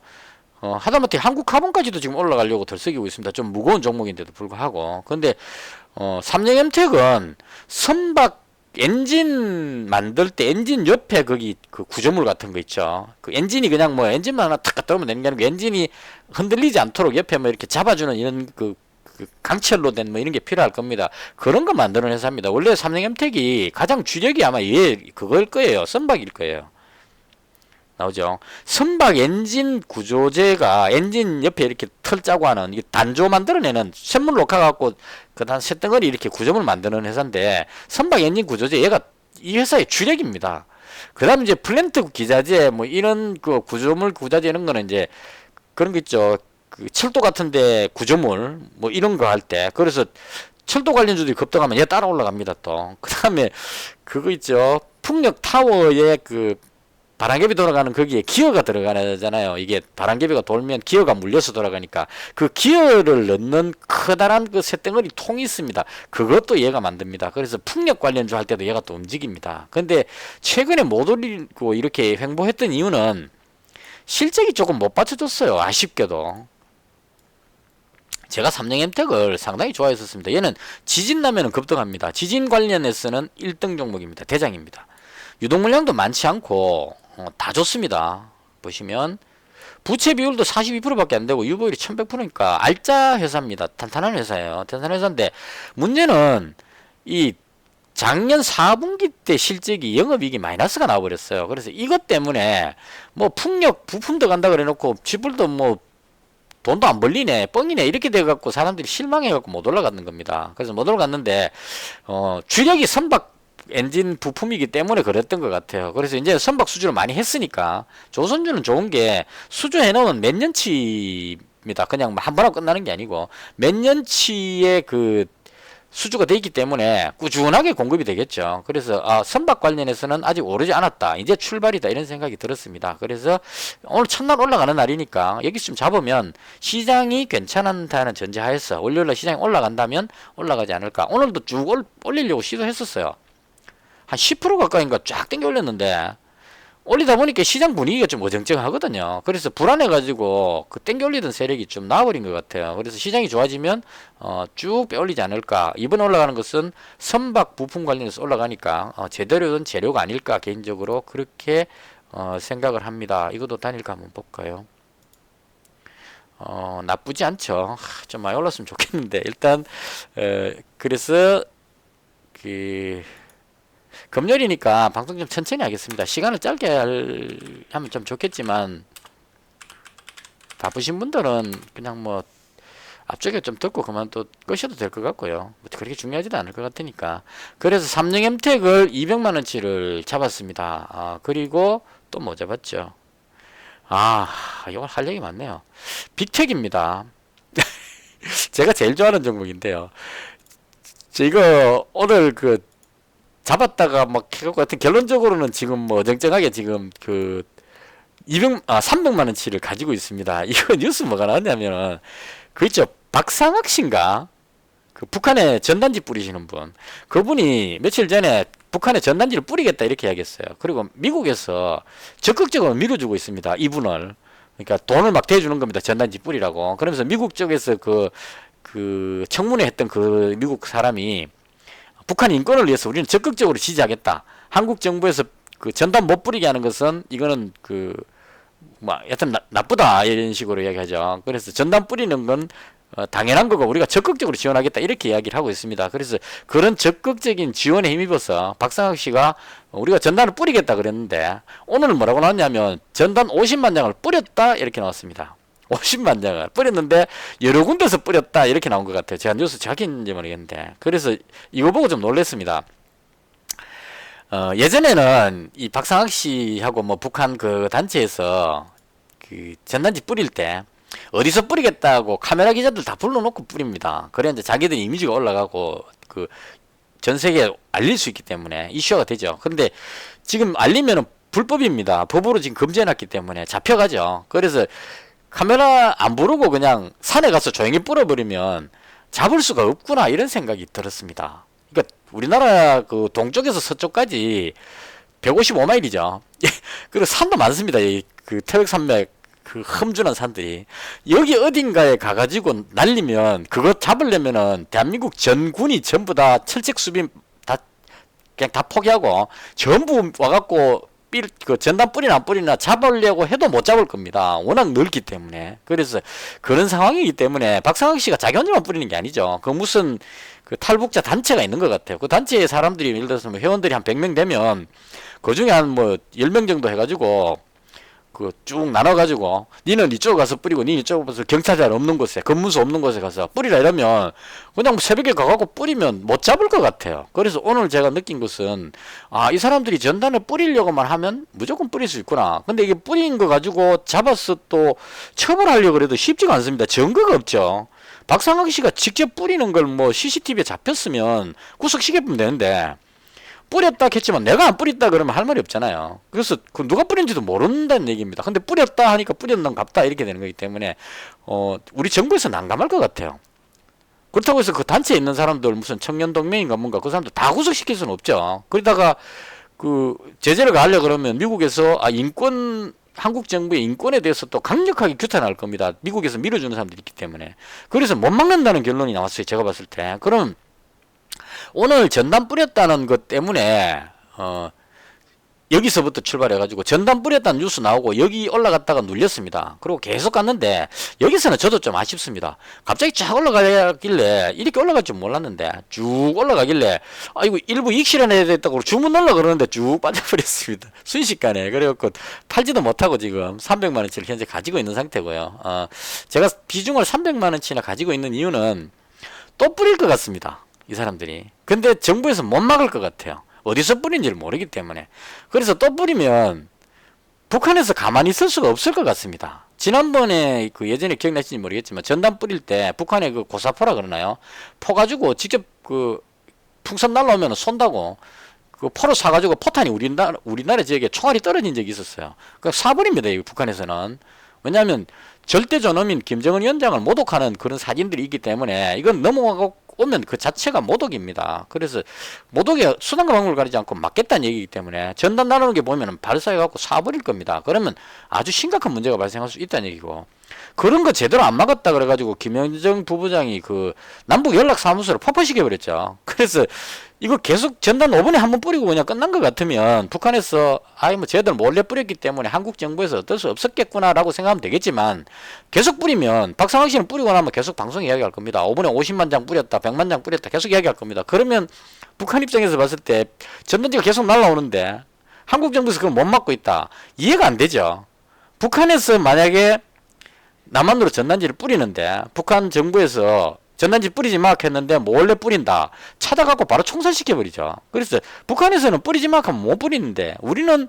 하다못해 한국카본까지도 지금 올라가려고 들썩이고 있습니다. 좀 무거운 종목인데도 불구하고. 근데 삼성엠텍은 선박 엔진 만들 때 엔진 옆에 거기 그 구조물 같은 거 있죠. 그 엔진이 그냥 뭐 엔진만 하나 탁 갖다 놓으면 되는 게 아니고 엔진이 흔들리지 않도록 옆에 뭐 이렇게 잡아주는 이런 그 강철로 된 뭐 이런 게 필요할 겁니다. 그런 거 만드는 회사입니다. 원래 삼성엠텍이 가장 주력이 아마 그걸 거예요. 선박일 거예요. 나오죠. 선박 엔진 구조제가 엔진 옆에 이렇게 털 짜고 하는 이 단조 만들어내는 쇳물 녹화 갖고 그다음 쇳덩어리 이렇게 구조물 만드는 회사인데 선박 엔진 구조제 얘가 이 회사의 주력입니다. 그다음 이제 플랜트 기자재 뭐 이런 그 구조물 구자재 이런 거는 이제 그런 거 있죠. 그 철도 같은데 구조물 뭐 이런 거 할 때 그래서 철도 관련주들이 급등하면 얘 따라 올라갑니다 또. 그다음에 그거 있죠. 풍력 타워에 그 바람개비 돌아가는 거기에 기어가 들어가잖아요. 이게 바람개비가 돌면 기어가 물려서 돌아가니까 그 기어를 넣는 커다란 그 쇳덩어리 통이 있습니다. 그것도 얘가 만듭니다. 그래서 풍력 관련주 할 때도 얘가 또 움직입니다. 근데 최근에 못 올리고 이렇게 횡보했던 이유는 실적이 조금 못 받쳐줬어요. 아쉽게도. 제가 삼성엠텍을 상당히 좋아했었습니다. 얘는 지진 나면은 급등합니다. 지진 관련해서는 1등 종목입니다. 대장입니다. 유동 물량도 많지 않고 다 좋습니다. 보시면 부채 비율도 42%밖에 안 되고 유보율이 1100%니까 알짜 회사입니다. 탄탄한 회사예요. 탄탄한 회사인데 문제는 이 작년 4분기 때 실적이 영업이익이 마이너스가 나와버렸어요. 그래서 이것 때문에 뭐 풍력 부품 들어간다 그래놓고 지불도 뭐 돈도 안 벌리네 뻥이네 이렇게 돼갖고 사람들이 실망해갖고 못 올라가는 겁니다. 그래서 못 올라갔는데 주력이 선박 엔진 부품이기 때문에 그랬던 것 같아요. 그래서 이제 선박 수주를 많이 했으니까 조선주는 좋은 게 수주해놓으면 몇 년치입니다. 그냥 한 번 하고 끝나는 게 아니고 몇 년치의 그 수주가 돼 있기 때문에 꾸준하게 공급이 되겠죠. 그래서 선박 관련해서는 아직 오르지 않았다. 이제 출발이다 이런 생각이 들었습니다. 그래서 오늘 첫날 올라가는 날이니까 여기서 좀 잡으면 시장이 괜찮다는 전제하에서 월요일날 시장이 올라간다면 올라가지 않을까. 오늘도 쭉 올리려고 시도했었어요. 한 10% 가까이인가 쫙 당겨 올렸는데 올리다 보니까 시장 분위기가 좀 어정쩡하거든요. 그래서 불안해가지고 그 당겨 올리던 세력이 좀 나와버린 것 같아요. 그래서 시장이 좋아지면 쭉 빼올리지 않을까. 이번에 올라가는 것은 선박 부품 관련해서 올라가니까 제대로 된 재료가 아닐까 개인적으로 그렇게 생각을 합니다. 이것도 단일가 한번 볼까요? 나쁘지 않죠. 좀 많이 올랐으면 좋겠는데 일단 그래서 금요일이니까 방송 좀 천천히 하겠습니다. 시간을 짧게 하면 좀 좋겠지만 바쁘신 분들은 그냥 뭐 앞쪽에 좀 듣고 그만 또 끄셔도 될 것 같고요. 뭐 그렇게 중요하지도 않을 것 같으니까. 그래서 삼성엠텍을 200만원치를 잡았습니다. 그리고 또 뭐 잡았죠? 이건 할 얘기 많네요. 빅텍입니다. 제가 제일 좋아하는 종목인데요. 이거 오늘 잡았다가 막 해갖고 하여튼 결론적으로는 지금 뭐 어정쩡하게 지금 300만원치를 가지고 있습니다. 이거 뉴스 뭐가 나왔냐면은 그 있죠. 박상학 씨인가? 그 북한에 전단지 뿌리시는 분. 그분이 며칠 전에 북한에 전단지를 뿌리겠다 이렇게 이야기했어요. 그리고 미국에서 적극적으로 밀어주고 있습니다. 이분을. 그러니까 돈을 막 대주는 겁니다. 전단지 뿌리라고. 그러면서 미국 쪽에서 그 청문회 했던 그 미국 사람이 북한 인권을 위해서 우리는 적극적으로 지지하겠다. 한국 정부에서 그 전단 못 뿌리게 하는 것은 이거는 여튼 나쁘다 이런 식으로 이야기하죠. 그래서 전단 뿌리는 건 당연한 거고 우리가 적극적으로 지원하겠다 이렇게 이야기를 하고 있습니다. 그래서 그런 적극적인 지원에 힘입어서 박상학 씨가 우리가 전단을 뿌리겠다 그랬는데 오늘 뭐라고 나왔냐면 전단 50만 장을 뿌렸다 이렇게 나왔습니다. 50만 장을 뿌렸는데 여러 군데서 뿌렸다 이렇게 나온 것 같아요. 제가 뉴스 정확히인지 모르겠는데 그래서 이거 보고 좀 놀랐습니다. 예전에는 이 박상학 씨하고 뭐 북한 그 단체에서 그 전단지 뿌릴 때 어디서 뿌리겠다고 카메라 기자들 다 불러놓고 뿌립니다. 그래 이제 자기들 이미지가 올라가고 전 세계에 알릴 수 있기 때문에 이슈가 되죠. 근데 지금 알리면은 불법입니다. 법으로 지금 금지해놨기 때문에 잡혀가죠. 그래서 카메라 안 부르고 그냥 산에 가서 조용히 뿌려버리면 잡을 수가 없구나 이런 생각이 들었습니다. 그러니까 우리나라 그 동쪽에서 서쪽까지 155마일이죠. 그리고 산도 많습니다. 그 태백산맥 그 험준한 산들이 여기 어딘가에 가가지고 날리면 그거 잡으려면은 대한민국 전군이 전부 다 철책 수비 다 그냥 다 포기하고 전부 와갖고 그 전단 뿌리나 안 뿌리나 잡으려고 해도 못 잡을 겁니다. 워낙 넓기 때문에. 그래서 그런 상황이기 때문에 박상학 씨가 자기 혼자만 뿌리는 게 아니죠. 그 무슨 그 탈북자 단체가 있는 것 같아요. 그 단체의 사람들이 예를 들어서 뭐 회원들이 한 100명 되면 그 중에 한 뭐 10명 정도 해가지고 그 쭉 나눠가지고 니는 이쪽 가서 뿌리고 니는 이쪽 가서 경찰차 없는 곳에 검문소 없는 곳에 가서 뿌리라 이러면 그냥 새벽에 가갖고 뿌리면 못 잡을 것 같아요. 그래서 오늘 제가 느낀 것은 이 사람들이 전단을 뿌리려고만 하면 무조건 뿌릴 수 있구나. 근데 이게 뿌린 거 가지고 잡아서 또 처벌하려고 그래도 쉽지가 않습니다. 증거가 없죠. 박상학 씨가 직접 뿌리는 걸 뭐 CCTV에 잡혔으면 구속시켜보면 되는데 뿌렸다 했지만 내가 안 뿌렸다 그러면 할 말이 없잖아요. 그래서 그 누가 뿌린지도 모른다는 얘기입니다. 근데 뿌렸다 하니까 뿌렸는 갑다 이렇게 되는 거기 때문에 우리 정부에서 난감할 것 같아요. 그렇다고 해서 그 단체에 있는 사람들 무슨 청년동맹인가 뭔가 그 사람들 다 구속시킬 수는 없죠. 그러다가 그 제재를 가하려고 그러면 미국에서 인권 한국 정부의 인권에 대해서 또 강력하게 규탄할 겁니다. 미국에서 밀어주는 사람들이 있기 때문에. 그래서 못 막는다는 결론이 나왔어요. 제가 봤을 때. 그럼 오늘 전단 뿌렸다는 것 때문에 여기서부터 출발해가지고 전단 뿌렸다는 뉴스 나오고 여기 올라갔다가 눌렸습니다. 그리고 계속 갔는데 여기서는 저도 좀 아쉽습니다. 갑자기 쫙 올라가길래 이렇게 올라갈 줄 몰랐는데 쭉 올라가길래 이거 일부 익실현해야 됐다고 주문 넣으려고 그러는데 쭉 빠져버렸습니다. 순식간에. 그래갖고 팔지도 못하고 지금 300만원치를 현재 가지고 있는 상태고요. 제가 비중을 300만원치나 가지고 있는 이유는 또 뿌릴 것 같습니다. 이 사람들이. 근데 정부에서 못 막을 것 같아요. 어디서 뿌린지를 모르기 때문에. 그래서 또 뿌리면 북한에서 가만히 있을 수가 없을 것 같습니다. 지난번에 그 예전에 기억나실지 모르겠지만 전단 뿌릴 때 북한에 그 고사포라 그러나요? 포 가지고 직접 그 풍선 날라오면 쏜다고 그 포로 사가지고 포탄이 우리나라 지역에 총알이 떨어진 적이 있었어요. 그 사버립니다. 이 북한에서는. 왜냐하면 절대 존엄인 김정은 위원장을 모독하는 그런 사진들이 있기 때문에 이건 넘어가고 오면 그 자체가 모독입니다. 그래서 모독에 수단과 방법을 가리지 않고 막겠다는 얘기이기 때문에 전단 나누는 게 보면 발사해갖고 쏴버릴 겁니다. 그러면 아주 심각한 문제가 발생할 수 있다는 얘기고, 그런 거 제대로 안 막았다 그래가지고 김영정 부부장이 그 남북 연락사무소를 폭파시켜버렸죠. 그래서 이거 계속 전단 5분에 한 번 뿌리고 그냥 끝난 것 같으면 북한에서 뭐 쟤들 몰래 뿌렸기 때문에 한국 정부에서 어떨 수 없었겠구나라고 생각하면 되겠지만, 계속 뿌리면 박상학 씨는 뿌리고 나면 계속 방송 이야기할 겁니다. 5분에 50만 장 뿌렸다 100만 장 뿌렸다 계속 이야기할 겁니다. 그러면 북한 입장에서 봤을 때 전단지가 계속 날라오는데 한국 정부에서 그걸 못 막고 있다, 이해가 안 되죠. 북한에서 만약에 남한으로 전단지를 뿌리는데 북한 정부에서 전단지 뿌리지 마 했는데 몰래 뿌린다, 찾아갖고 바로 총살시켜버리죠. 그래서 북한에서는 뿌리지 마 하면 못 뿌리는데 우리는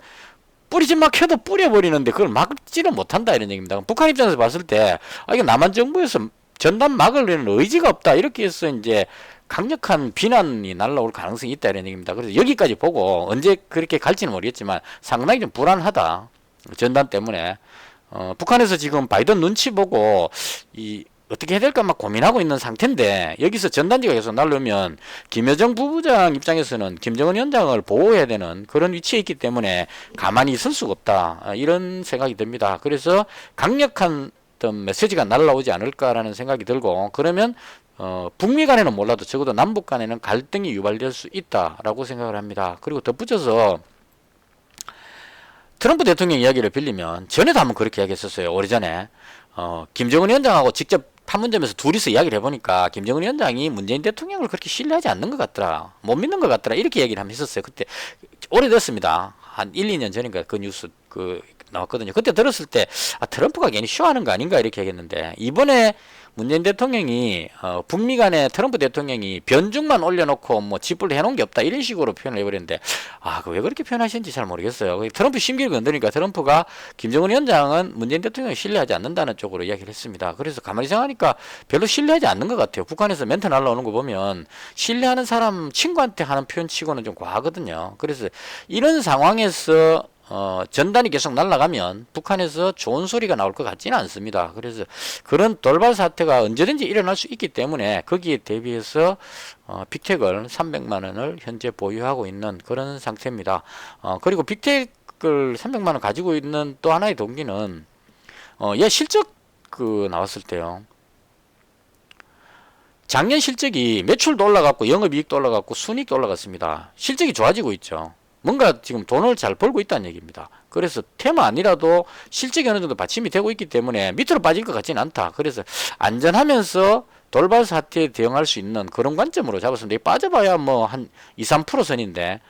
뿌리지 마 해도 뿌려버리는데 그걸 막지를 못한다 이런 얘기입니다. 북한 입장에서 봤을 때 이게 남한 정부에서 전단 막으려는 의지가 없다 이렇게 해서 이제 강력한 비난이 날라올 가능성이 있다 이런 얘기입니다. 그래서 여기까지 보고 언제 그렇게 갈지는 모르겠지만 상당히 좀 불안하다, 전단 때문에. 북한에서 지금 바이든 눈치 보고 어떻게 해야 될까 막 고민하고 있는 상태인데, 여기서 전단지가 계속 날르면 김여정 부부장 입장에서는 김정은 위원장을 보호해야 되는 그런 위치에 있기 때문에 가만히 있을 수가 없다, 이런 생각이 듭니다. 그래서 강력한 어떤 메시지가 날라오지 않을까라는 생각이 들고, 그러면 북미 간에는 몰라도 적어도 남북 간에는 갈등이 유발될 수 있다라고 생각을 합니다. 그리고 덧붙여서 트럼프 대통령 이야기를 빌리면 전에도 한번 그렇게 이야기했었어요. 오래전에 김정은 위원장하고 직접 판문점에서 둘이서 이야기를 해보니까 김정은 위원장이 문재인 대통령을 그렇게 신뢰하지 않는 것 같더라, 못 믿는 것 같더라, 이렇게 얘기를 한번 했었어요. 그때 오래됐습니다. 한 1, 2년 전인가 그 뉴스 나왔거든요. 그때 들었을 때 트럼프가 괜히 쇼하는 거 아닌가 이렇게 얘기했는데, 이번에 문재인 대통령이 북미 간에 트럼프 대통령이 변죽만 올려놓고 뭐 짓불 해놓은 게 없다 이런 식으로 표현을 해버렸는데, 왜 그렇게 표현하시는지 잘 모르겠어요. 트럼프 심기를 건드니까 트럼프가 김정은 위원장은 문재인 대통령을 신뢰하지 않는다는 쪽으로 이야기를 했습니다. 그래서 가만히 생각하니까 별로 신뢰하지 않는 것 같아요. 북한에서 멘트 날라오는 거 보면 신뢰하는 사람 친구한테 하는 표현 치고는 좀 과하거든요. 그래서 이런 상황에서 전단이 계속 날아가면 북한에서 좋은 소리가 나올 것 같지는 않습니다. 그래서 그런 돌발 사태가 언제든지 일어날 수 있기 때문에 거기에 대비해서 빅텍을 300만 원을 현재 보유하고 있는 그런 상태입니다. 그리고 빅텍을 300만 원 가지고 있는 또 하나의 동기는 얘 실적 나왔을 때요. 작년 실적이 매출도 올라갔고 영업이익도 올라갔고 순이익도 올라갔습니다. 실적이 좋아지고 있죠. 뭔가 지금 돈을 잘 벌고 있다는 얘기입니다. 그래서 테마 아니라도 실적이 어느 정도 받침이 되고 있기 때문에 밑으로 빠질 것 같지는 않다. 그래서 안전하면서 돌발 사태에 대응할 수 있는 그런 관점으로 잡았습니다. 빠져봐야 뭐 한 2, 3% 선인데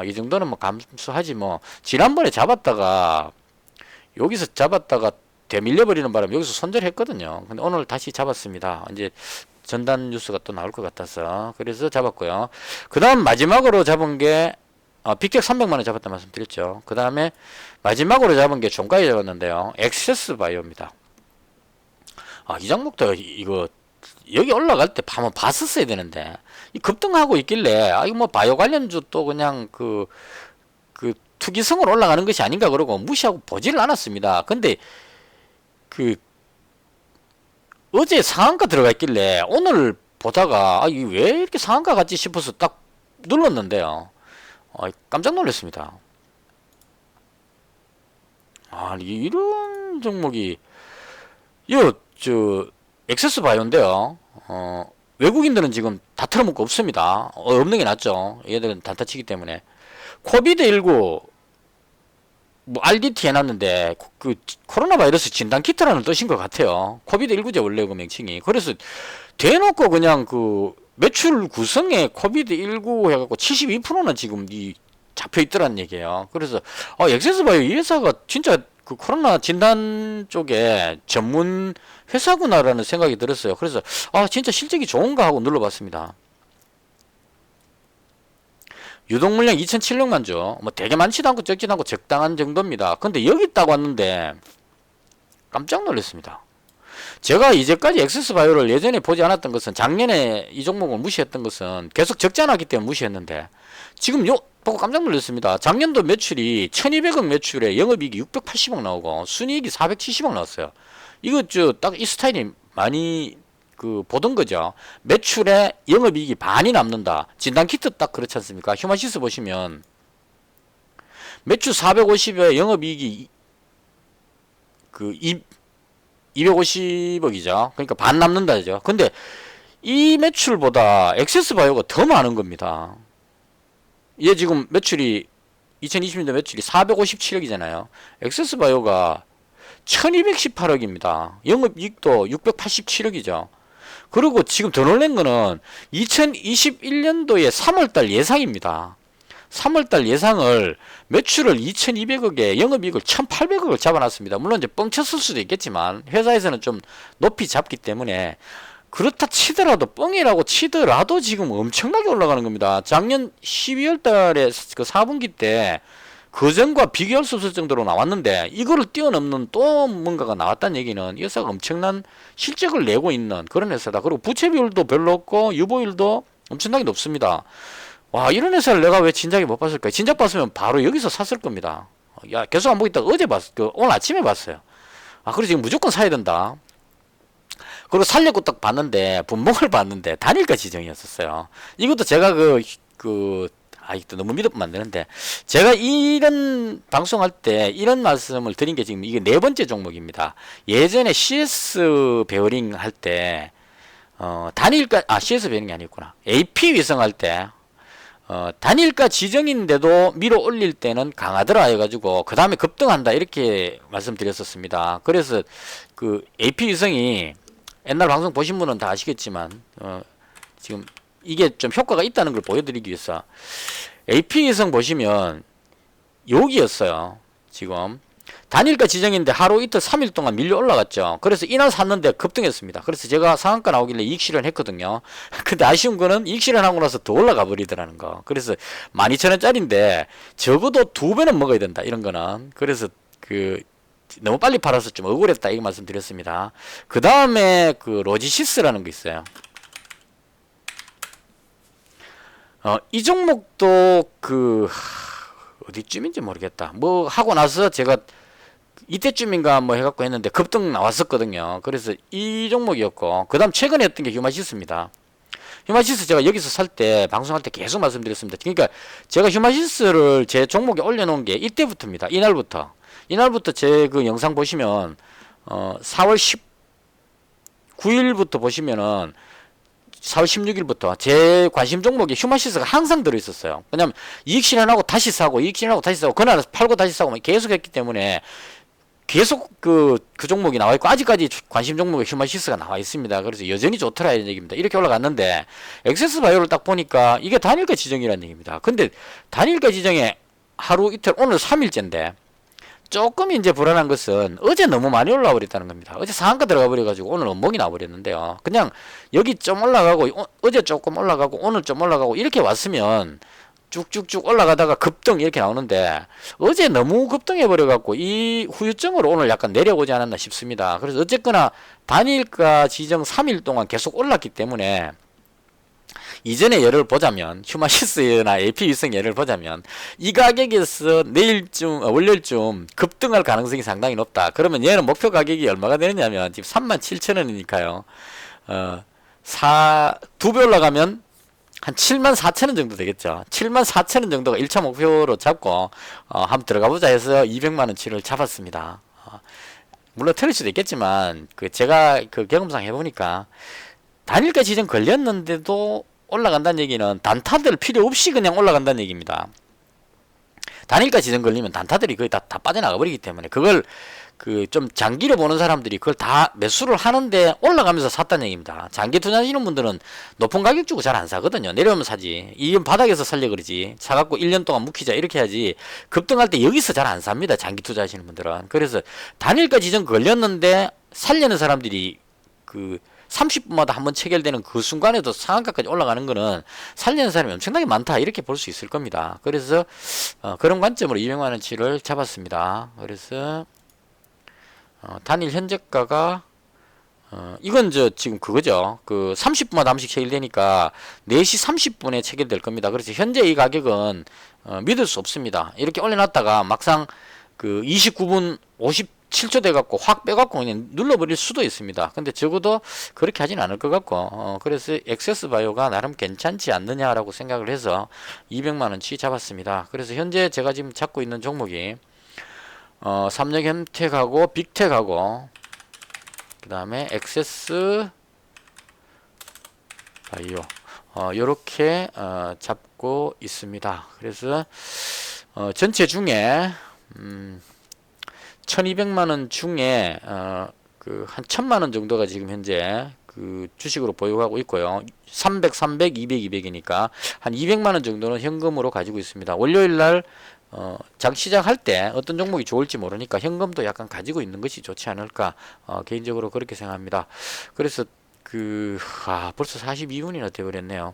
이 정도는 뭐 감수하지 뭐. 지난번에 잡았다가 여기서 잡았다가 되밀려버리는 바람에 여기서 손절했거든요. 근데 오늘 다시 잡았습니다. 이제 전단 뉴스가 또 나올 것 같아서 그래서 잡았고요. 그 다음 마지막으로 잡은 게 빅텍 300만원 잡았다 말씀드렸죠. 그 다음에 마지막으로 잡은 게 종가에 잡았는데요. 액세스 바이오입니다. 이 종목도 이거 여기 올라갈 때 한번 봤었어야 되는데 이 급등하고 있길래 이거 뭐 바이오 관련주 또 그냥 그 투기성으로 올라가는 것이 아닌가 그러고 무시하고 보지를 않았습니다. 근데 어제 상한가 들어가 있길래 오늘 보다가 이게 왜 이렇게 상한가 같지 싶어서 딱 눌렀는데요. 깜짝 놀랐습니다. 이런 종목이 액세스 바이오인데요. 외국인들은 지금 다 털어먹고 없습니다. 없는 게 낫죠. 얘들은 단타치기 때문에. 코비드19 뭐 RDT 해놨는데 코로나 바이러스 진단 키트라는 뜻인 것 같아요. 코비드19제 원래 그 명칭이. 그래서 대놓고 그냥 매출 구성에 코비드19 해갖고 72%는 지금 잡혀 있더란 얘기예요. 그래서 액세스 바이오 이 회사가 진짜 코로나 진단 쪽에 전문 회사구나라는 생각이 들었어요. 그래서 진짜 실적이 좋은가 하고 눌러봤습니다. 유동 물량 2,700만 주. 뭐 되게 많지도 않고 적지도 않고 적당한 정도입니다. 근데 여기 딱 왔는데 깜짝 놀랐습니다. 제가 이제까지 엑세스바이오를 예전에 보지 않았던 것은 작년에 이 종목을 무시했던 것은 계속 적지 않았기 때문에 무시했는데 지금 보고 깜짝 놀랐습니다. 작년도 매출이 1200억 매출에 영업이익이 680억 나오고 순이익이 470억 나왔어요. 이거 딱 이 스타일이 많이 보던 거죠. 매출에 영업이익이 반이 남는다. 진단키트 딱 그렇지 않습니까? 휴마시스 보시면 매출 450에 영업이익이 250억이죠. 그러니까 반 남는다죠. 근데 이 매출보다 액세스바이오가 더 많은 겁니다. 얘 지금 매출이 2020년도 매출이 457억이잖아요. 액세스바이오가 1218억입니다. 영업이익도 687억이죠. 그리고 지금 더 놀란 거는 2021년도에 3월달 예상입니다. 3월달 예상을 매출을 2200억에 영업이익을 1800억을 잡아놨습니다. 물론 이제 뻥쳤을 수도 있겠지만 회사에서는 좀 높이 잡기 때문에 그렇다 치더라도 뻥이라고 치더라도 지금 엄청나게 올라가는 겁니다. 작년 12월달에 그 4분기 때 그전과 비교할 수 없을 정도로 나왔는데 이거를 뛰어넘는 또 뭔가가 나왔다는 얘기는 이 회사가 엄청난 실적을 내고 있는 그런 회사다. 그리고 부채 비율도 별로 없고 유보율도 엄청나게 높습니다. 와, 이런 회사를 내가 왜 진작에 못 봤을까? 진작 봤으면 바로 여기서 샀을 겁니다. 계속 안 보고 있다가 어제 봤어요. 오늘 아침에 봤어요. 그래서 지금 무조건 사야 된다. 그리고 살려고 딱 봤는데 분봉을 봤는데 단일가 지정이었었어요. 이것도 제가 또 너무 믿으면 안 되는데 제가 이런 방송할 때 이런 말씀을 드린 게 지금 이게 네 번째 종목입니다. 예전에 CS 베어링 할 때 단일가 CS 베어링이 아니었구나. AP 위성 할 때 단일가 지정인데도 밀어 올릴 때는 강하더라 해가지고 그 다음에 급등한다 이렇게 말씀드렸었습니다. 그래서 AP 위성이 옛날 방송 보신 분은 다 아시겠지만 지금 이게 좀 효과가 있다는 걸 보여드리기 위해서 AP위성 보시면 여기였어요. 지금 단일가 지정인데 하루 이틀 3일 동안 밀려 올라갔죠. 그래서 이날 샀는데 급등했습니다. 그래서 제가 상한가 나오길래 이익 실현했거든요. 근데 아쉬운 거는 이익 실현하고 나서 더 올라가 버리더라는 거. 그래서 12,000원짜리인데 적어도 2배는 먹어야 된다 이런 거는. 그래서 너무 빨리 팔아서 좀 억울했다 이거 말씀드렸습니다. 그 다음에 로지시스라는 거 있어요. 이 종목도 어디쯤인지 모르겠다. 뭐 하고 나서 제가 이때쯤인가 뭐 해갖고 했는데 급등 나왔었거든요. 그래서 이 종목이었고 그 다음 최근에 했던 게 휴마시스입니다. 휴마시스 제가 여기서 살 때 방송할 때 계속 말씀드렸습니다. 그러니까 제가 휴마시스를 제 종목에 올려놓은 게 이때부터입니다. 이날부터 제 영상 보시면 4월 19일부터 보시면은 4월 16일부터 제 관심 종목에 휴마시스가 항상 들어있었어요. 왜냐면 이익 실현하고 다시 사고 이익 실현하고 다시 사고 그날 팔고 다시 사고 계속 했기 때문에 계속 그 종목이 나와 있고 아직까지 관심 종목에 휴마시스가 나와 있습니다. 그래서 여전히 좋더라 이런 얘기입니다. 이렇게 올라갔는데 엑세스 바이오를 딱 보니까 이게 단일가 지정이라는 얘기입니다. 근데 단일가 지정에 하루 이틀 오늘 3일째인데 조금 이제 불안한 것은 어제 너무 많이 올라와 버렸다는 겁니다. 어제 상한가 들어가 버려가지고 오늘 원목이 나와버렸는데요. 그냥 여기 좀 올라가고 어제 조금 올라가고 오늘 좀 올라가고 이렇게 왔으면 쭉쭉쭉 올라가다가 급등 이렇게 나오는데 어제 너무 급등해 버려갖고 이 후유증으로 오늘 약간 내려오지 않았나 싶습니다. 그래서 어쨌거나 단일가 지정 3일 동안 계속 올랐기 때문에 이전의 예를 보자면 휴마시스나 AP위성 예를 보자면 이 가격에서 내일쯤 월요일쯤 급등할 가능성이 상당히 높다. 그러면 얘는 목표 가격이 얼마가 되느냐면 지금 37,000원이니까요. 2배 올라가면 한 74,000원 정도 되겠죠. 74,000원 정도가 1차 목표로 잡고 한번 들어가 보자 해서 200만원치를 잡았습니다. 물론 틀릴 수도 있겠지만 제가 경험상 해보니까 단일가 지정 걸렸는데도 올라간다는 얘기는 단타들 필요 없이 그냥 올라간다는 얘기입니다. 단일가 지정 걸리면 단타들이 거의 다 빠져나가 버리기 때문에 그걸 좀 장기로 보는 사람들이 그걸 다 매수를 하는데 올라가면서 샀다는 얘기입니다. 장기 투자하시는 분들은 높은 가격 주고 잘 안 사거든요. 내려오면 사지. 이건 바닥에서 살려 그러지. 사갖고 1년 동안 묵히자 이렇게 해야지. 급등할 때 여기서 잘 안 삽니다. 장기 투자하시는 분들은. 그래서 단일가 지정 걸렸는데 살려는 사람들이 30분마다 한번 체결되는 그 순간에도 상한가까지 올라가는 거는 살리는 사람이 엄청나게 많다 이렇게 볼 수 있을 겁니다. 그래서 그런 관점으로 200만원치를 잡았습니다. 그래서 단일 현재가가 이건 지금 그거죠. 30분마다 한 번씩 체결되니까 4시 30분에 체결될 겁니다. 그래서 현재 이 가격은 믿을 수 없습니다. 이렇게 올려놨다가 막상 29분 57초 돼갖고 확 빼갖고 그냥 눌러버릴 수도 있습니다. 근데 적어도 그렇게 하진 않을 것 같고 그래서 엑세스 바이오가 나름 괜찮지 않느냐라고 생각을 해서 200만원치 잡았습니다. 그래서 현재 제가 지금 잡고 있는 종목이 삼성현택하고 빅텍하고 그 다음에 엑세스 바이오 요렇게 잡고 있습니다. 그래서 전체 중에 1200만원 중에 한 1000만원 정도가 지금 현재 주식으로 보유하고 있고요. 300, 300, 200, 200이니까 한 200만원 정도는 현금으로 가지고 있습니다. 월요일날 장 시작할 때 어떤 종목이 좋을지 모르니까 현금도 약간 가지고 있는 것이 좋지 않을까 개인적으로 그렇게 생각합니다. 그래서 벌써 42분이나 되어버렸네요.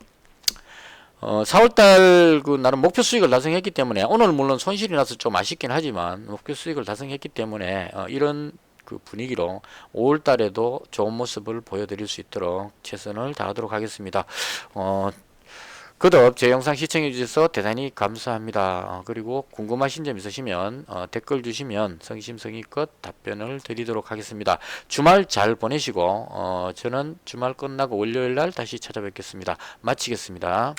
4월달 나름 목표 수익을 달성했기 때문에 오늘 물론 손실이 나서 좀 아쉽긴 하지만 목표 수익을 달성했기 때문에 이런 분위기로 5월달에도 좋은 모습을 보여드릴 수 있도록 최선을 다하도록 하겠습니다. 그덕 제 영상 시청해 주셔서 대단히 감사합니다. 그리고 궁금하신 점 있으시면 댓글 주시면 성심성의껏 답변을 드리도록 하겠습니다. 주말 잘 보내시고 저는 주말 끝나고 월요일날 다시 찾아뵙겠습니다. 마치겠습니다.